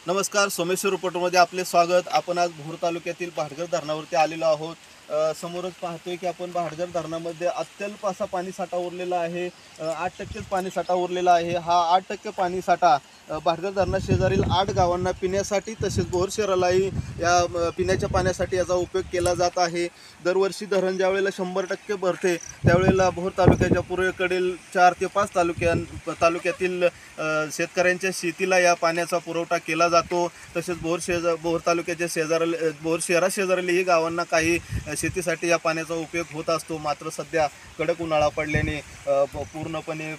नमस्कार, सोमेश्वर रिपोर्टरमध्ये आपले स्वागत। आपण आज भोर तालुक्यातील भाटघर धरणावरती आलेलो आहोत। समोरच पाहतोय की आपण भाटघर धरणामध्ये अत्यल्प असा पाणीसाठा उरलेला आहे। 8% पाणीसाठा उरलेला आहे। हा 8% पाणीसाठा भाटघर धरणाशेजारील 8 गावांना पिण्यासाठी तसेच बोर शहरालाही या पिण्याच्या पाण्यासाठी याचा उपयोग केला जात आहे। दरवर्षी धरण ज्यावेळेला 100% भरते त्यावेळेला भोर तालुक्याच्या पूर्वेकडील 4 ते 5 तालुक्यातील शेतकऱ्यांच्या शेतीला या पाण्याचा पुरवठा केला जातो। तसेच भोर तालुक्याच्या भोर शहराशेजारीलही गावांना काही शेतीसाठी या पाण्याचा उपयोग होत असतो। मात्र सध्या कडक उन्हाळा पडल्याने पूर्णपणे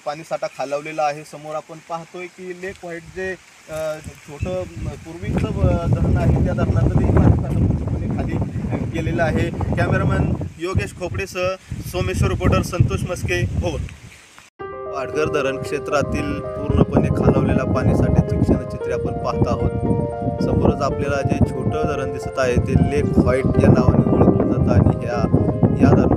पाणीसाठा खालावलेला आहे। समोर आपण पाहतोय की लेक व्हाईट जे छोटं पूर्वीचं धरण आहे त्या धरणातही पाणीसाठा पूर्णपणे खाली गेलेला आहे। कॅमेरामॅन योगेश खोपडेसह सोमेश्वर रिपोर्टर संतोष मस्के, भोर। भाटघर धरण क्षेत्रातील पूर्णपणे खालावलेला पाणीसाठ्याचे क्षणचित्रे आपण पाहत आहोत। समोरच आपल्याला जे छोटं धरण दिसत आहे ते लेक व्हाईट या नावाने ओळखलं जातं आणि या धरणात